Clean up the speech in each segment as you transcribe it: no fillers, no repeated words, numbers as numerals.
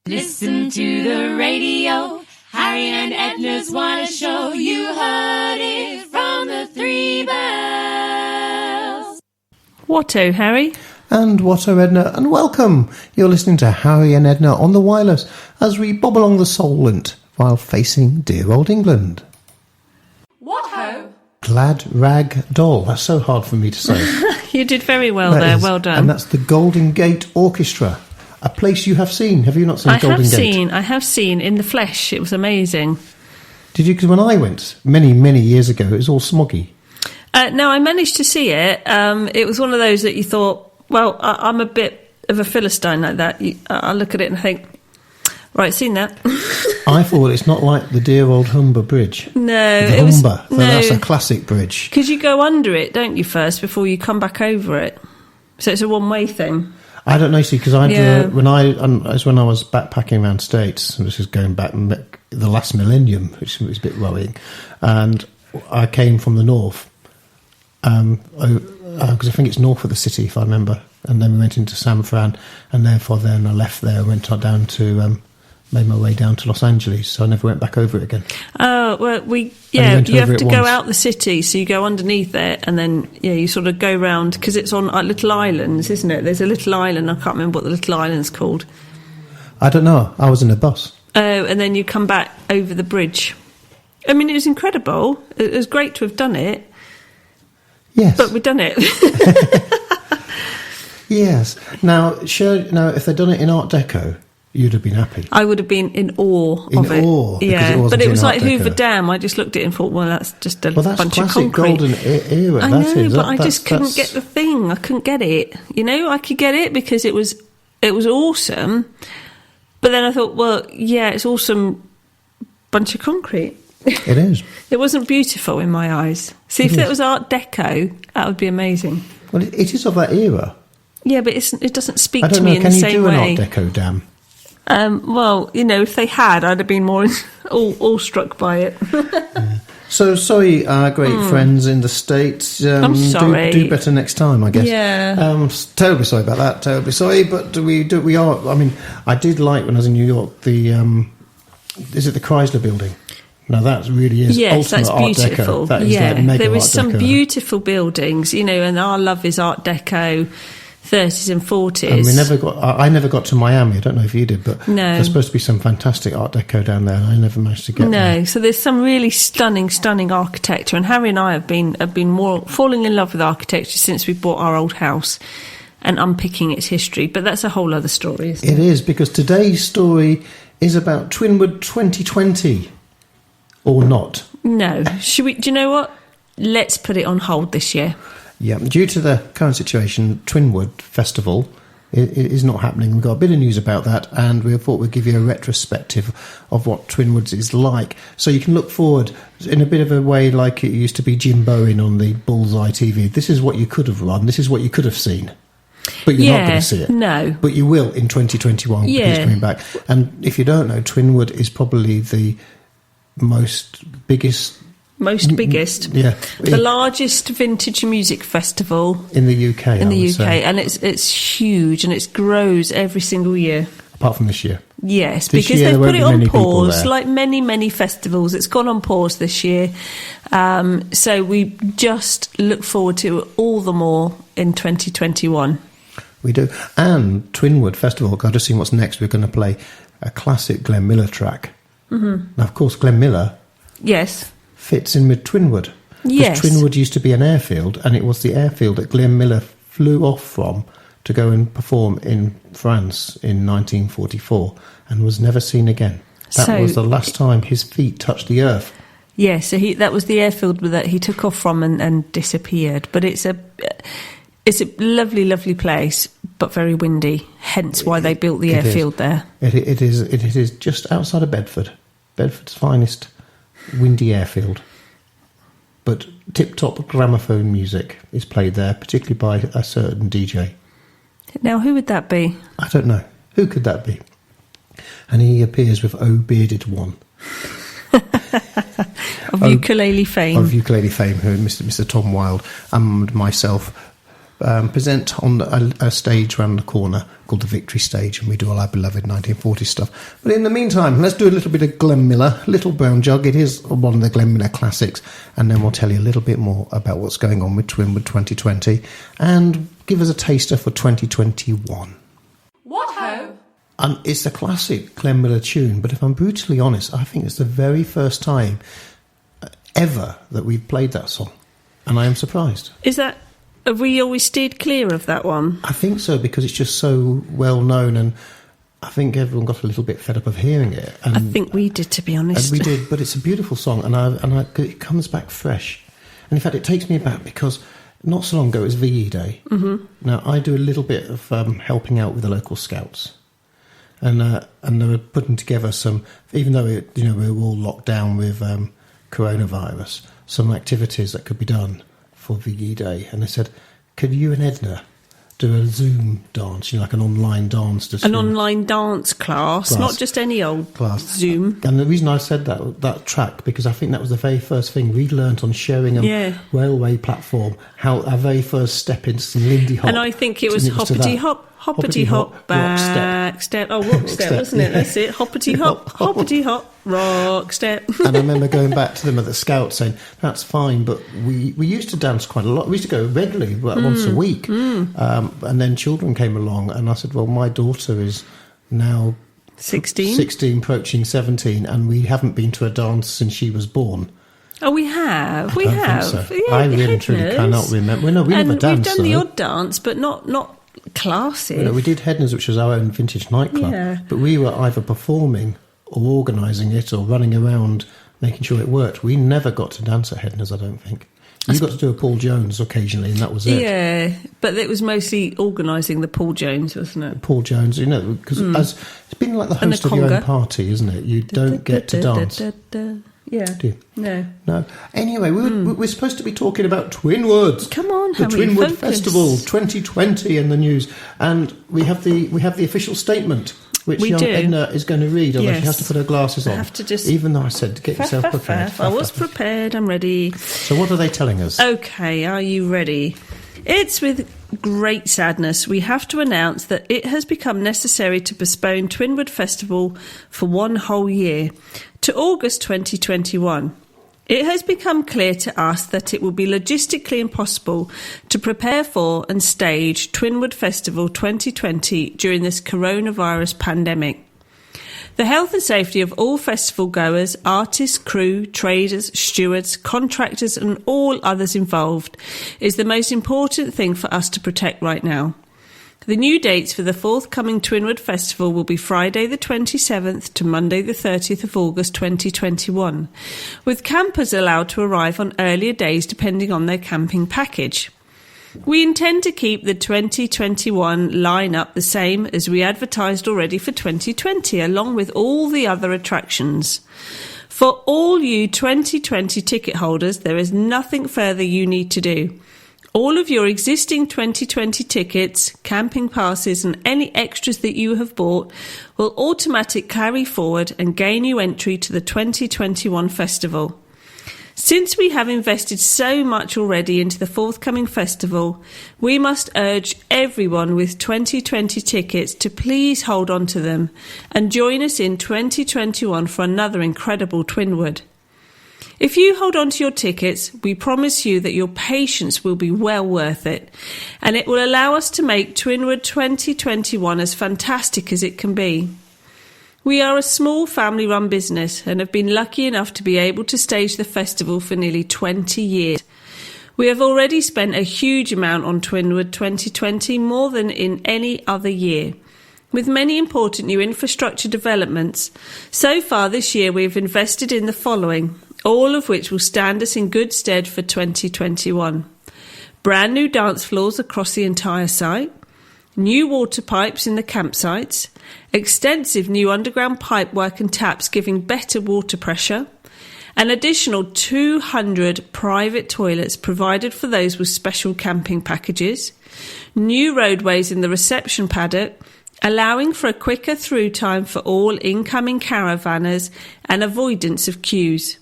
Listen to the radio. Harry and Edna's want to show you heard it from the Three Bells. What-o, Harry? And what-o, Edna, and welcome. You're listening to Harry and Edna on the wireless as we bob along the Solent while facing dear old England. What-ho? Glad Rag Doll. That's so hard for me to say. You did very well that there. Is, well done. And that's the Golden Gate Orchestra. A place you have seen. Have you not seen Golden Gate? I have seen in the flesh. It was amazing. Did you? Because when I went many, many years ago, it was all smoggy. No, I managed to see it. It was one of those that you thought, well, I'm a bit of a Philistine like that. I look at it and think, right, seen that. I thought it's not like the dear old Humber Bridge. No. The Humber. That's a classic bridge. Because you go under it, don't you, first, before you come back over it. So it's a one-way thing. I don't know, see, because when I was backpacking around states, and this is going back the last millennium, which was a bit worrying, and I came from the north, because I think it's north of the city, if I remember, and then we went into San Fran, and therefore then I left there and went down to, made my way down to Los Angeles, so I never went back over it again. Oh, well, you have to go out the city, so you go underneath it, and then, you sort of go round, because it's on little islands, isn't it? There's a little island, I can't remember what the little island's called. I don't know, I was in a bus. Oh, and then you come back over the bridge. I mean, it was incredible. It was great to have done it. Yes. But we've done it. Yes. Now, if they'd done it in Art Deco, you'd have been happy. I would have been in awe of it. But it was like Hoover Dam. I just looked at it and thought, well, that's just a bunch of concrete. That's classic golden era. I know, but I just couldn't get the thing. I couldn't get it. I could get it because it was awesome. But then I thought, well, yeah, it's awesome bunch of concrete. It is. It wasn't beautiful in my eyes. See, if it was Art Deco, that would be amazing. Well, it is of that era. Yeah, but it doesn't speak to me in the same way. Can you do an Art Deco dam? Well, if they had, I'd have been more all struck by it. Yeah. So, sorry, our great friends in the States. I'm sorry. Do better next time, I guess. Yeah. Terribly sorry about that. Terribly sorry, but we are. I mean, I did like when I was in New York. Is it the Chrysler Building? No, that really is ultimate Art Deco. That is like mega there is Art some Deco. Beautiful buildings, and our love is Art Deco. 30s and 40s. And I never got to Miami. I don't know if you did, but there's supposed to be some fantastic Art Deco down there, and I never managed to get there. No, so there's some really stunning architecture, and Harry and I have been more falling in love with architecture since we bought our old house and unpicking its history. But that's a whole other story, isn't it? It is, because today's story is about Twinwood 2020, or not. No. Do you know what? Let's put it on hold this year. Yeah, due to the current situation, Twinwood Festival is not happening. We've got a bit of news about that, and we thought we'd give you a retrospective of what Twinwoods is like. So you can look forward in a bit of a way like it used to be Jim Bowen on the Bullseye TV. This is what you could have run. This is what you could have seen. But you're not going to see it. No. But you will in 2021 because it's coming back. And if you don't know, Twinwood is probably the biggest, the largest vintage music festival in the UK. And it's huge, and it grows every single year. Apart from this year. Yes, because they've put it on pause, like many festivals. It's gone on pause this year, so we just look forward to it all the more in 2021. We do, and Twinwood Festival. Got to see what's next. We're going to play a classic Glenn Miller track. Mm-hmm. Now, of course, Glenn Miller. Yes. Fits in with Twinwood. Yes. Twinwood used to be an airfield, and it was the airfield that Glenn Miller flew off from to go and perform in France in 1944 and was never seen again. That was the last time his feet touched the earth. Yes, so that was the airfield that he took off from and disappeared. But it's a lovely place, but very windy, hence why they built the airfield there. It is just outside of Bedford. Bedford's finest windy airfield, but tip-top gramophone music is played there, particularly by a certain DJ. Now, who would that be? I don't know. Who could that be? And he appears with O Bearded One. Of ukulele fame. Of ukulele fame, who Mr. Tom Wilde and myself present on a stage around the corner called the Victory Stage, and we do all our beloved 1940s stuff. But in the meantime, let's do a little bit of Glenn Miller, Little Brown Jug. It is one of the Glenn Miller classics, and then we'll tell you a little bit more about what's going on with Twinwood 2020 and give us a taster for 2021. What ho? And it's a classic Glenn Miller tune, but if I'm brutally honest, I think it's the very first time ever that we've played that song, and I am surprised. Have we always steered clear of that one? I think so, because it's just so well known, and I think everyone got a little bit fed up of hearing it. And I think we did, to be honest. And we did, but it's a beautiful song, and it comes back fresh. And in fact, it takes me back because not so long ago it was VE Day. Mm-hmm. Now, I do a little bit of helping out with the local scouts. And they were putting together some, even though we were all locked down with coronavirus, some activities that could be done for VE Day. And they said, could you and Edna do a Zoom dance, like an online dance? An online dance class, not just any old class. Zoom. And the reason I said that track, because I think that was the very first thing we learnt on sharing a railway platform, how our very first step into some Lindy Hop. And I think it was hoppity hop. Hoppity hop, back step. Oh, rock step, wasn't it? That's it. Hoppity hop, hoppity hop, rock step. And I remember going back to them at the Scout saying, that's fine, but we used to dance quite a lot. We used to go regularly, once a week. And then children came along, and I said, well, my daughter is now 16, approaching 17, and we haven't been to a dance since she was born. Oh, we have. I don't think so. Yeah, I really truly cannot remember. No, we never danced. We've done the odd dance, but not classic. We did Hedner's, which was our own vintage nightclub, but we were either performing or organising it or running around making sure it worked. We never got to dance at Hedner's, I don't think. You got to do a Paul Jones occasionally, and that was it. Yeah, but it was mostly organising the Paul Jones, wasn't it? Paul Jones, because it's been like the host of your own party, isn't it? You don't get to dance. Yeah. Do you? No. Anyway, we're supposed to be talking about Twinwoods. Come on, the Twinwood Festival 2020 in the news, and we have the official statement, which young Edna is going to read, although she has to put her glasses on. I have to just, even though I said to get yourself prepared. I was prepared. I'm ready. So, what are they telling us? Okay, are you ready? It's with great sadness we have to announce that it has become necessary to postpone Twinwood Festival for one whole year to August 2021. It has become clear to us that it will be logistically impossible to prepare for and stage Twinwood Festival 2020 during this coronavirus pandemic. The health and safety of all festival goers, artists, crew, traders, stewards, contractors and all others involved is the most important thing for us to protect right now. The new dates for the forthcoming Twinwood Festival will be Friday the 27th to Monday the 30th of August 2021, with campers allowed to arrive on earlier days depending on their camping package. We intend to keep the 2021 line-up the same as we advertised already for 2020, along with all the other attractions. For all you 2020 ticket holders, there is nothing further you need to do. All of your existing 2020 tickets, camping passes and any extras that you have bought will automatically carry forward and gain you entry to the 2021 festival. Since we have invested so much already into the forthcoming festival, we must urge everyone with 2020 tickets to please hold on to them and join us in 2021 for another incredible Twinwood. If you hold on to your tickets, we promise you that your patience will be well worth it, and it will allow us to make Twinwood 2021 as fantastic as it can be. We are a small family-run business and have been lucky enough to be able to stage the festival for nearly 20 years. We have already spent a huge amount on Twinwood 2020, more than in any other year, with many important new infrastructure developments. So far this year we have invested in the following, all of which will stand us in good stead for 2021. Brand new dance floors across the entire site, new water pipes in the campsites, extensive new underground pipework and taps giving better water pressure, an additional 200 private toilets provided for those with special camping packages, new roadways in the reception paddock, allowing for a quicker through time for all incoming caravanners and avoidance of queues.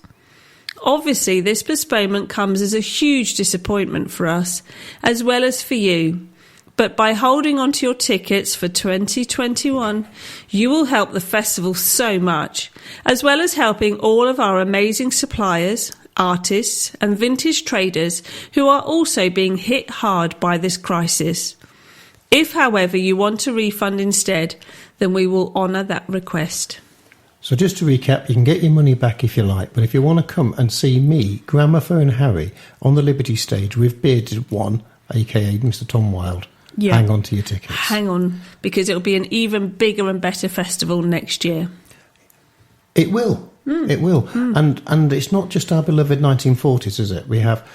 Obviously, this postponement comes as a huge disappointment for us, as well as for you. But by holding on to your tickets for 2021, you will help the festival so much, as well as helping all of our amazing suppliers, artists and vintage traders who are also being hit hard by this crisis. If, however, you want a refund instead, then we will honour that request. So just to recap, you can get your money back if you like, but if you want to come and see me, Gramophone Harry, on the Liberty stage with Bearded One, aka Mr. Tom Wilde, hang on to your tickets. Hang on, because it'll be an even bigger and better festival next year. It will. It will. And it's not just our beloved 1940s, is it? We have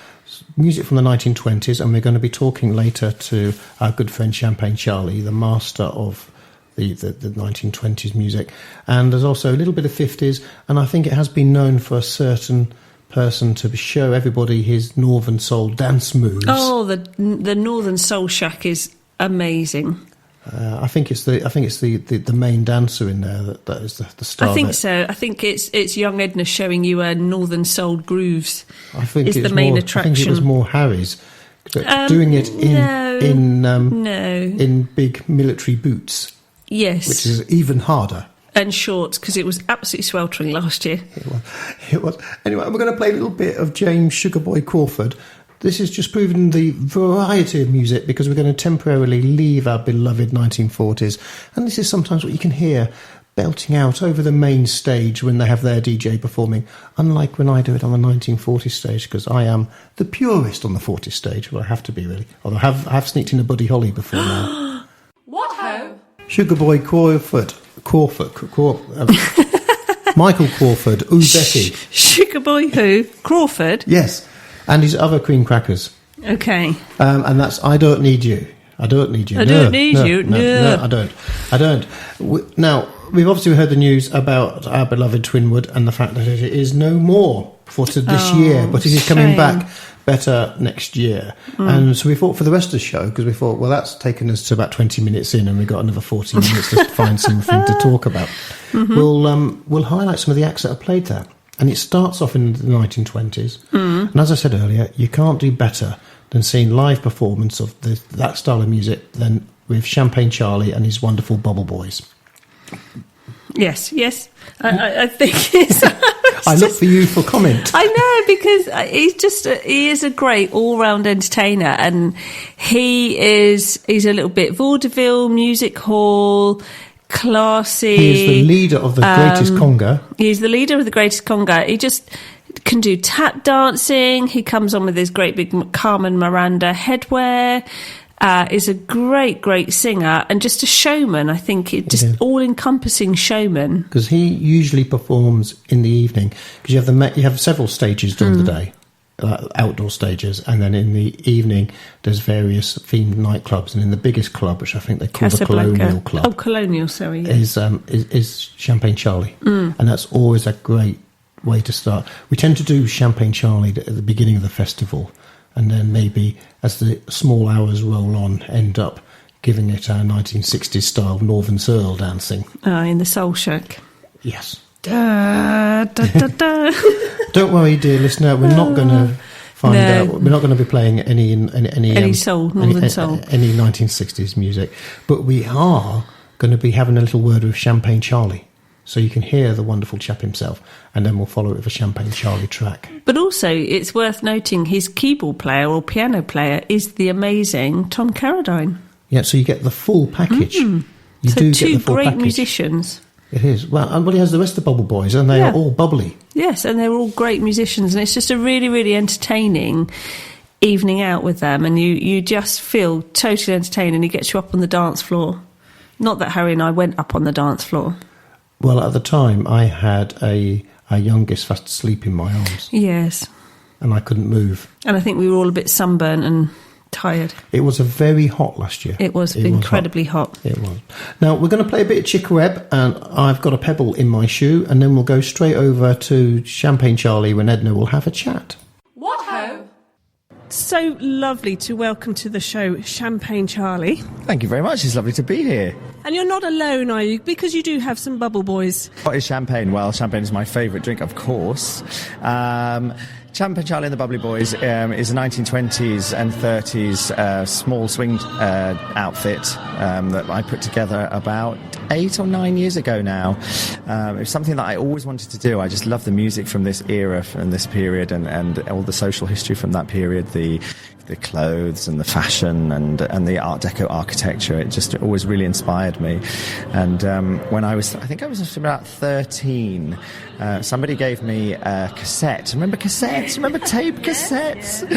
music from the 1920s, and we're going to be talking later to our good friend Champaign Charlie, the master of the 1920s music. And there's also a little bit of 50s, and I think it has been known for a certain person to show everybody his Northern Soul dance moves. Oh, the Northern Soul Shack is amazing. I think it's the main dancer in there that is the star. I think of it. so. I think it's young Edna showing you her Northern Soul grooves. I think is it was the main more, attraction. I think it was more Harry's doing it in big military boots. Yes, which is even harder. And shorts, because it was absolutely sweltering last year. It was. Anyway, we're going to play a little bit of James Sugarboy Crawford. This is just proving the variety of music, because we're going to temporarily leave our beloved 1940s. And this is sometimes what you can hear belting out over the main stage when they have their DJ performing, unlike when I do it on the 1940s stage, because I am the purist on the 40s stage. Well, I have to be, really. Although I have sneaked in a Buddy Holly before now. What ho? Sugarboy Crawford. Michael Crawford. Ooh, Betty. Sugarboy who? Crawford? Yes. And his other cream crackers. Okay. And that's I Don't Need You. I don't need you. I don't need you. No, I don't. Now, we've obviously heard the news about our beloved Twinwood and the fact that it is no more for this year, but it is coming back better next year. And so we thought for the rest of the show, because we thought, well, that's taken us to about 20 minutes in and we've got another 40 minutes to find something to talk about. We'll highlight some of the acts that have played there. And it starts off in the 1920s. And as I said earlier, you can't do better than seeing live performance of that style of music than with Champaign Charlie and his wonderful Bubble Boys. Yes. I think it's... I look for you for comment. I know, because he is a great all-round entertainer, and he's a little bit vaudeville, music hall, classy. He is the leader of the greatest conga. He's the leader of the greatest conga. He just can do tap dancing. He comes on with his great big Carmen Miranda headwear. Is a great singer and just a showman. I think just all-encompassing showman. Because he usually performs in the evening, because you have several stages during the day, outdoor stages, and then in the evening there's various themed nightclubs, and in the biggest club, which I think they call the Colonial Club. Oh, Colonial, sorry. Yeah. Is Champaign Charlie, and that's always a great way to start. We tend to do Champaign Charlie at the beginning of the festival, and then maybe as the small hours roll on, end up giving it our 1960s style Northern Soul dancing. In the Soul Shack. Yes. Da, da, da, da. Don't worry, dear listener, we're not going to find out. We're not going to be playing any soul, Northern Soul, any 1960s music, but we are going to be having a little word with Champaign Charlie. So you can hear the wonderful chap himself, and then we'll follow it with a Champaign Charlie track. But also, it's worth noting his keyboard player or piano player is the amazing Tom Carradine. Yeah, so you get the full package. You so do two get the full great package. Musicians. It is. Well, and he has the rest of the Bubble Boys, and they are all bubbly. Yes, and they're all great musicians, and it's just a really, really entertaining evening out with them, and you just feel totally entertained, and he gets you up on the dance floor. Not that Harry and I went up on the dance floor. Well, at the time, I had our youngest fast asleep in my arms. Yes. And I couldn't move. And I think we were all a bit sunburnt and tired. It was very hot last year. It was incredibly hot. It was. Now, we're going to play a bit of Chick Webb, and I've got a pebble in my shoe, and then we'll go straight over to Champaign Charlie when Edna will have a chat. What ho? so lovely to welcome to the show Champaign Charlie. Thank you very much. It's lovely to be here. And you're not alone, are you? Because you do have some bubble boys. What is champagne? Well, champagne is my favourite drink, of course. Champaign Charlie and the Bubbly Boys is a 1920s and 30s small swing outfit that I put together about 8 or 9 years ago now. It was something that I always wanted to do. I just love the music from this era and this period and all the social history from that period, the clothes and the fashion and the Art Deco architecture. It just always really inspired me. And when I think I was about 13, somebody gave me a cassette. Remember cassettes? Remember tape cassettes?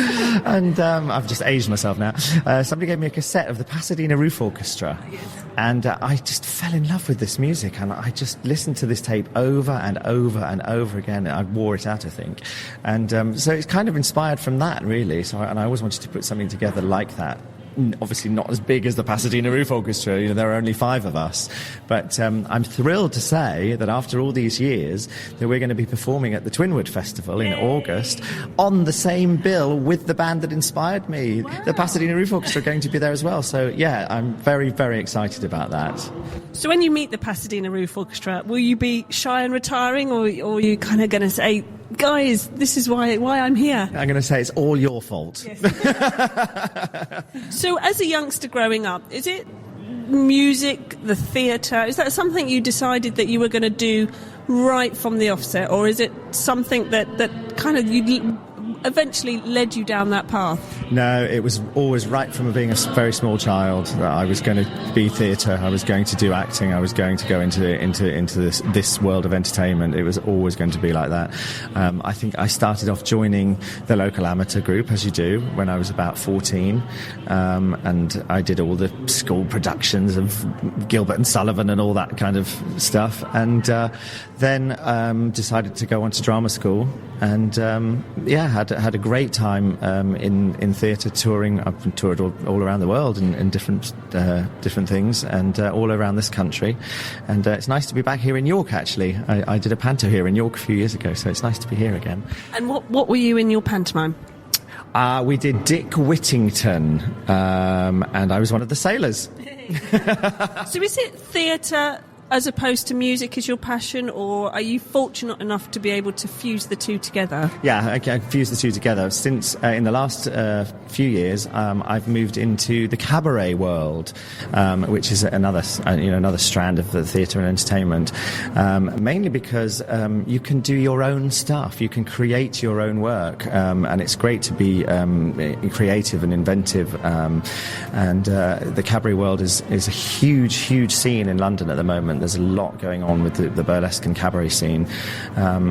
And I've just aged myself now. Somebody gave me a cassette of the Pasadena Roof Orchestra. And I just fell in love with this music, and I just listened to this tape over and over and over again. I wore it out, I think. And so it's kind of inspired from that, really. And I always wanted to put something together like that. Obviously not as big as the Pasadena Roof Orchestra, there are only 5 of us, but I'm thrilled to say that after all these years that we're going to be performing at the Twinwood Festival in August on the same bill with the band that inspired me. Wow. The Pasadena Roof Orchestra are going to be there as well, so yeah, I'm very, very excited about that. So when you meet the Pasadena Roof Orchestra, will you be shy and retiring, or are you kind of going to say, guys, this is why I'm here? I'm going to say it's all your fault. Yes. So as a youngster growing up, is it music, the theatre, is that something you decided that you were going to do right from the offset, or is it something that kind of you eventually led you down that path? No, it was always right from being a very small child that I was going to be theatre, I was going to do acting, I was going to go into this world of entertainment. It was always going to be like that. I think I started off joining the local amateur group, as you do, when I was about 14, and I did all the school productions of Gilbert and Sullivan and all that kind of stuff, and then decided to go on to drama school, and had a great time in theatre, touring. I've toured all around the world in different things, and all around this country. And it's nice to be back here in York, actually. I did a panto here in York a few years ago, so it's nice to be here again. And what were you in your pantomime? We did Dick Whittington, and I was one of the sailors. So is it theatre as opposed to music is your passion, or are you fortunate enough to be able to fuse the two together? Yeah, I can fuse the two together. Since in the last few years, I've moved into the cabaret world, which is another strand of the theatre and entertainment. Mainly because you can do your own stuff, you can create your own work, and it's great to be creative and inventive. And the cabaret world is a huge scene in London at the moment. There's a lot going on with the burlesque and cabaret scene.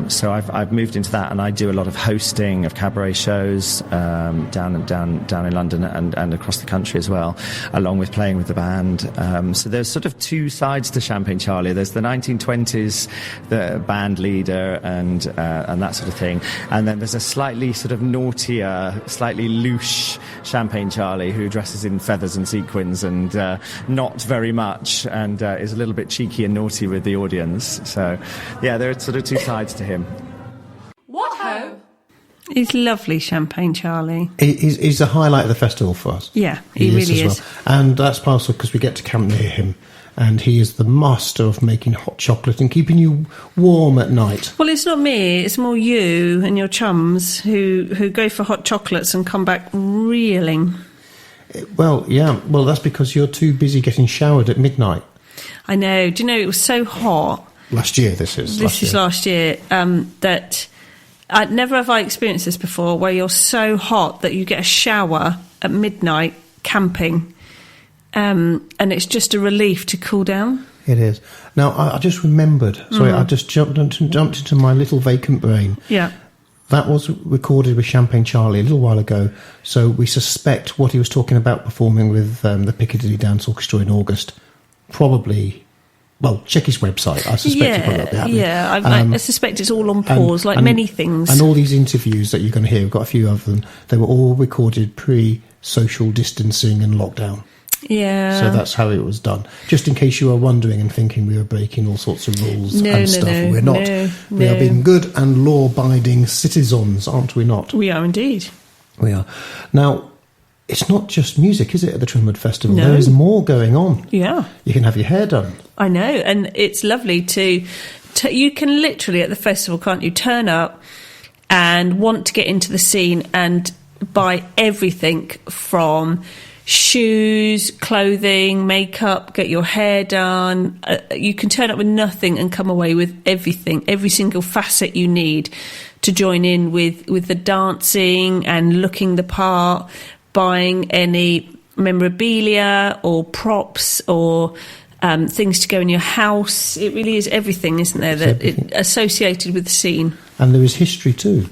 So I've moved into that, and I do a lot of hosting of cabaret shows down in London and across the country as well, along with playing with the band. So there's sort of 2 sides to Champaign Charlie. There's the 1920s, the band leader and that sort of thing, and then there's a slightly sort of naughtier, slightly louche Champaign Charlie who dresses in feathers and sequins and not very much, and is a little bit cheeky and naughty with the audience. So yeah, there are sort of 2 sides to him. What ho? He's lovely, Champaign Charlie. He's the highlight of the festival for us. Yeah, he really is. Well. And that's partially because we get to camp near him, and he is the master of making hot chocolate and keeping you warm at night. Well, it's not me, it's more you and your chums who go for hot chocolates and come back reeling. Well, yeah, that's because you're too busy getting showered at midnight. I know. Do you know, it was so hot. Last year, this is last year, that never have I experienced this before, where you're so hot that you get a shower at midnight camping, and it's just a relief to cool down. It is. Now, I just remembered. Sorry, I just jumped into my little vacant brain. Yeah. That was recorded with Champaign Charlie a little while ago, so we suspect what he was talking about performing with the Piccadilly Dance Orchestra in August. Probably, well, check his website. I suspect it will be happening. Yeah, I suspect it's all on pause, like many things. And all these interviews that you're going to hear, we've got a few of them, they were all recorded pre-social distancing and lockdown. Yeah. So that's how it was done. Just in case you were wondering and thinking we were breaking all sorts of rules and stuff. We're not. We are being good and law-abiding citizens, aren't we not? We are indeed. We are. Now, it's not just music, is it, at the Twinwood Festival? No. There is more going on. Yeah. You can have your hair done. I know, and it's lovely to you can literally at the festival, can't you, turn up and want to get into the scene and buy everything from shoes, clothing, makeup, get your hair done. You can turn up with nothing and come away with everything, every single facet you need to join in with the dancing and looking the part, buying any memorabilia or props or things to go in your house. It really is everything, isn't there, associated with the scene. And there is history too.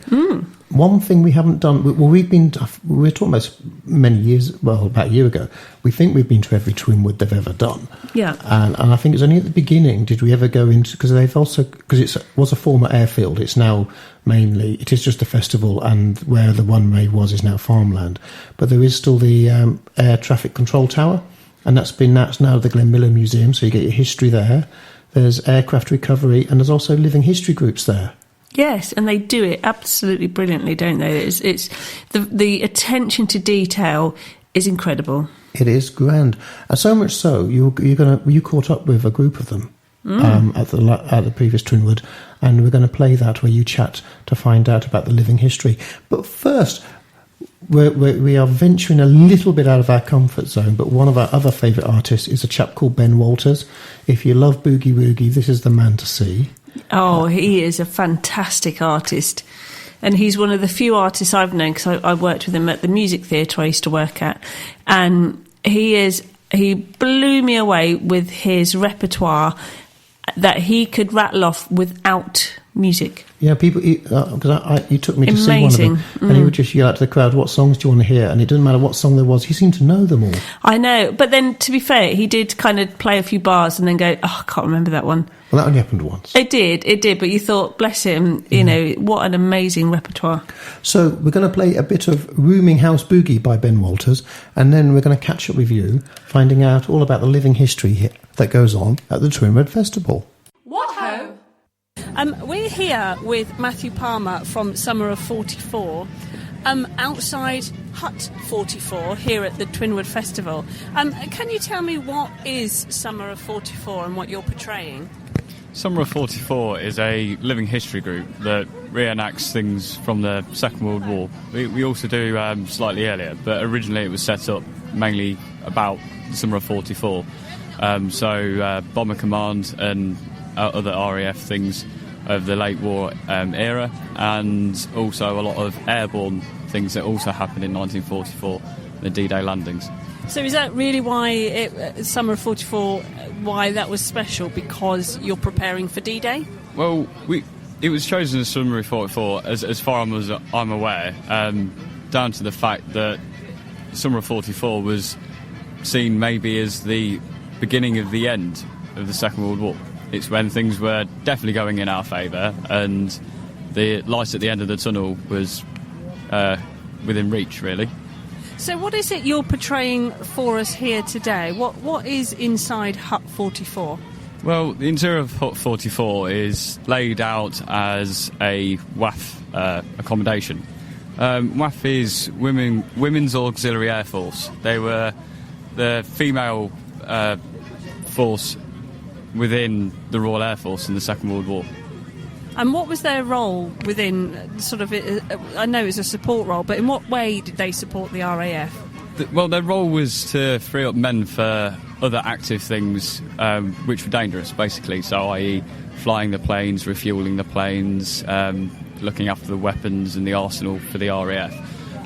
One thing we haven't done, we were talking about many years, well, about a year ago, we think we've been to every Twinwood they've ever done. Yeah. And I think it's only at the beginning did we ever go into, because it was a former airfield, it's now mainly, it is just a festival, and where the one way was is now farmland. But there is still the air traffic control tower, and that's now the Glenn Miller Museum, so you get your history there. There's aircraft recovery, and there's also living history groups there. Yes, and they do it absolutely brilliantly, don't they? It's the attention to detail is incredible. It is grand, and so much so you caught up with a group of them at the previous Twinwood, and we're going to play that where you chat to find out about the living history. But first, we are venturing a little bit out of our comfort zone. But one of our other favourite artists is a chap called Ben Walters. If you love boogie woogie, this is the man to see. Oh, he is a fantastic artist. And he's one of the few artists I've known, because I worked with him at the music theatre I used to work at. And he blew me away with his repertoire that he could rattle off without music. Yeah, people, because you took me to see one of them, and he would just yell out to the crowd, what songs do you want to hear? And it didn't matter what song there was, he seemed to know them all. I know, but then, to be fair, he did kind of play a few bars and then go, I can't remember that one. Well, that only happened once. It did, but you thought, bless him, you know, what an amazing repertoire. So we're going to play a bit of Rooming House Boogie by Ben Walters, and then we're going to catch up with you, finding out all about the living history that goes on at the Twinwood Festival. What ho? We're here with Matthew Palmer from Summer of 44, outside Hut 44 here at the Twinwood Festival. Can you tell me what is Summer of 44 and what you're portraying? Summer of 44 is a living history group that reenacts things from the Second World War. We also do slightly earlier, but originally it was set up mainly about the Summer of 44. Bomber Command and other RAF things of the late war era, and also a lot of airborne things that also happened in 1944, the D-Day landings. So is that really why Summer of 44, why that was special, because you're preparing for D-Day? Well, it was chosen as Summer of 44 as far as I'm aware, down to the fact that Summer of 44 was seen maybe as the beginning of the end of the Second World War. It's when things were definitely going in our favour, and the light at the end of the tunnel was within reach, really. So what is it you're portraying for us here today? What is inside Hut 44? Well, the interior of Hut 44 is laid out as a WAF accommodation. WAF is Women's Auxiliary Air Force. They were the female force within the Royal Air Force in the Second World War. And what was their role within, sort of, I know it's a support role, but in what way did they support the RAF? Well, their role was to free up men for other active things which were dangerous, basically. So, i.e. flying the planes, refuelling the planes, looking after the weapons and the arsenal for the RAF.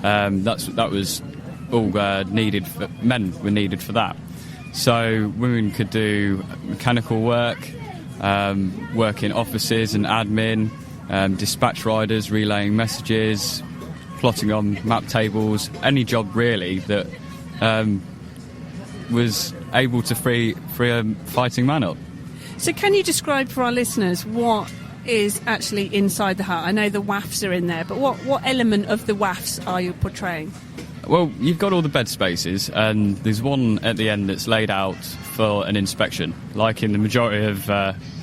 That was all needed. Men were needed for that. So women could do mechanical work, work in offices and admin, dispatch riders, relaying messages, plotting on map tables, any job really that was able to free a fighting man up. So can you describe for our listeners what is actually inside the hut? I know the WAFs are in there, but what element of the WAFs are you portraying? Well, you've got all the bed spaces, and there's one at the end that's laid out for an inspection. Like in the majority of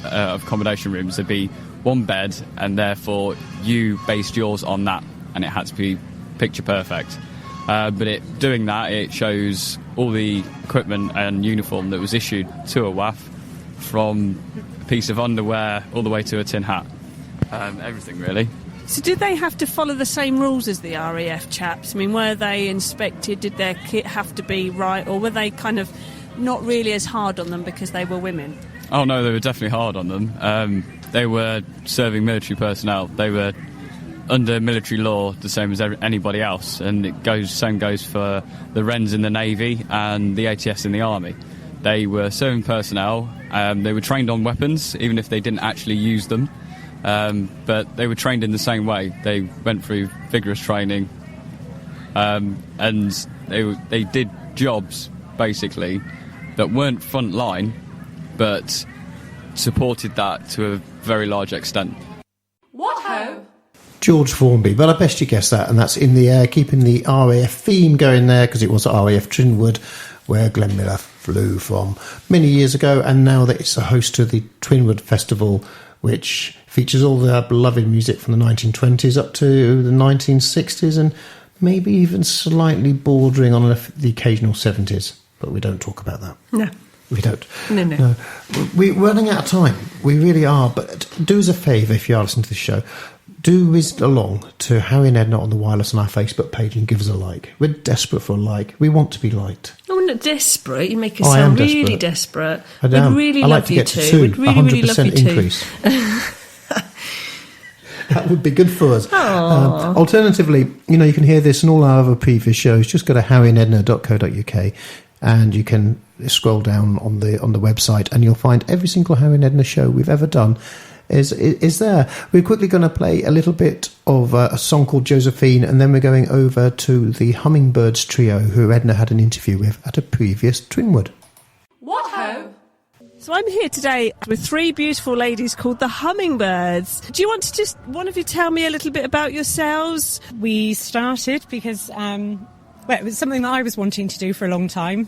accommodation rooms, there'd be one bed, and therefore you based yours on that, and it had to be picture perfect. But doing that, it shows all the equipment and uniform that was issued to a WAF, from a piece of underwear all the way to a tin hat. Everything, really. So did they have to follow the same rules as the RAF chaps? I mean, were they inspected? Did their kit have to be right? Or were they kind of not really as hard on them because they were women? Oh, no, they were definitely hard on them. They were serving military personnel. They were under military law, the same as anybody else. And same goes for the Wrens in the Navy and the ATS in the Army. They were serving personnel. They were trained on weapons, even if they didn't actually use them. But they were trained in the same way. They went through vigorous training, and they did jobs, basically, that weren't front line, but supported that to a very large extent. What ho? George Formby, but I best you guess that, and that's In the Air, keeping the RAF theme going there, because it was RAF Twinwood, where Glenn Miller flew from many years ago, and now that it's a host to the Twinwood Festival, which features all the beloved music from the 1920s up to the 1960s, and maybe even slightly bordering on the occasional 70s. But we don't talk about that. No. We don't. No. We're running out of time. We really are. But do us a favour, if you are listening to this show, do whiz along to Harry and Edna on the Wireless on our Facebook page and give us a like. We're desperate for a like. We want to be liked. Oh, we're not desperate. You make us sound really desperate. I We'd really love you too. We'd really love you too. Increase. That would be good for us. Alternatively, you can hear this and all our other previous shows. Just go to harryandedna.co.uk and you can scroll down on the website and you'll find every single Harry and Edna show we've ever done is there. We're quickly going to play a little bit of a song called Josephine, and then we're going over to the Hummingbirds trio, who Edna had an interview with at a previous Twinwood. What ho? So I'm here today with three beautiful ladies called the Hummingbirds. Do you want to just, one of you, tell me a little bit about yourselves? We started because it was something that I was wanting to do for a long time.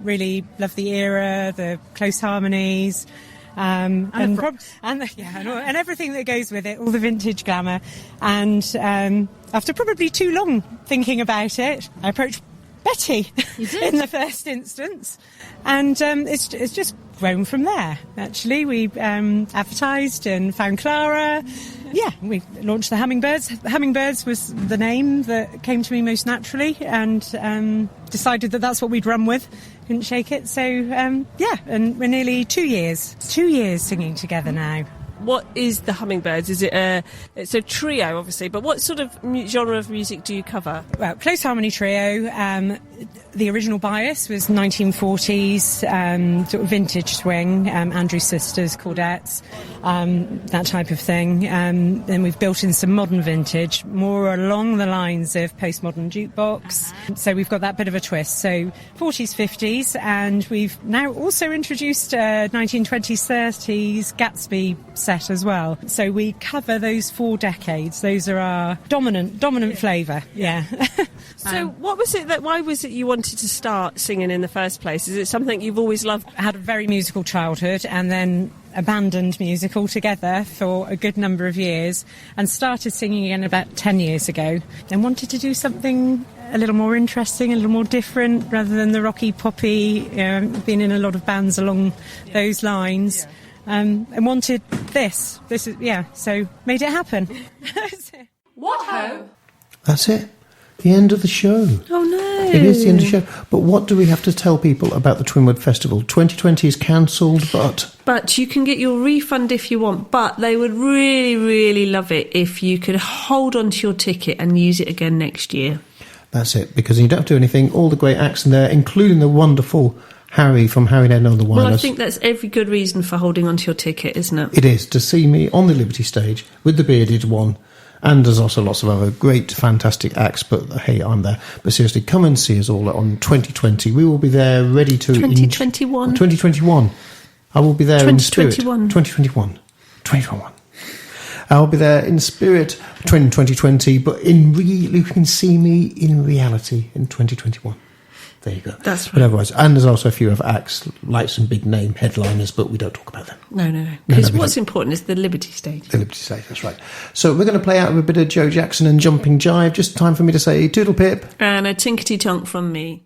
Really loved the era, the close harmonies, and everything that goes with it, all the vintage glamour. And after probably too long thinking about it, I approached Betty in the first instance, and it's just grown from there. Actually, we advertised and found Clara. Yeah, we launched the Hummingbirds. Hummingbirds was the name that came to me most naturally, and decided that that's what we'd run with. Couldn't shake it. So and we're nearly 2 years. 2 years singing together now. What is the Hummingbirds? Is it it's a trio, obviously, but what sort of genre of music do you cover? Well, close harmony trio. The original bias was 1940s, sort of vintage swing, Andrews Sisters, Cordettes, that type of thing. Then we've built in some modern vintage, more along the lines of postmodern jukebox. So we've got that bit of a twist. So 40s, 50s, and we've now also introduced 1920s, 30s Gatsby set as well. So we cover those 4 decades. Those are our dominant flavour. Yeah. So why was it you wanted to start singing in the first place? Is it something you've always loved? I had a very musical childhood and then abandoned music altogether for a good number of years and started singing again about 10 years ago and wanted to do something a little more interesting, a little more different rather than the rocky poppy. Been in a lot of bands along those lines. And wanted this is, so made it happen. What ho? That's it. The end of the show. Oh no. It is the end of the show. But what do we have to tell people about the Twinwood Festival? 2020 is cancelled, But you can get your refund if you want, but they would really, really love it if you could hold on to your ticket and use it again next year. That's it, because you don't have to do anything. All the great acts in there, including the wonderful Harry from Harry and Edna on the Wireless. Well, I think that's every good reason for holding onto your ticket, isn't it? It is, to see me on the Liberty stage with the bearded one. And there's also lots of other great, fantastic acts, but hey, I'm there. But seriously, come and see us all on 2020. We will be there ready to... 2021. 2021. I will be there in spirit. 2021. I'll be there in spirit 2020, but you can see me in reality in 2021. There you go. That's right. But otherwise, and there's also a few other acts, like some big name headliners, but we don't talk about them. No. Because what's important is the Liberty stage. The Liberty stage, that's right. So we're going to play out with a bit of Joe Jackson and Jumping Jive. Just time for me to say toodle pip. And a tinkety tonk from me.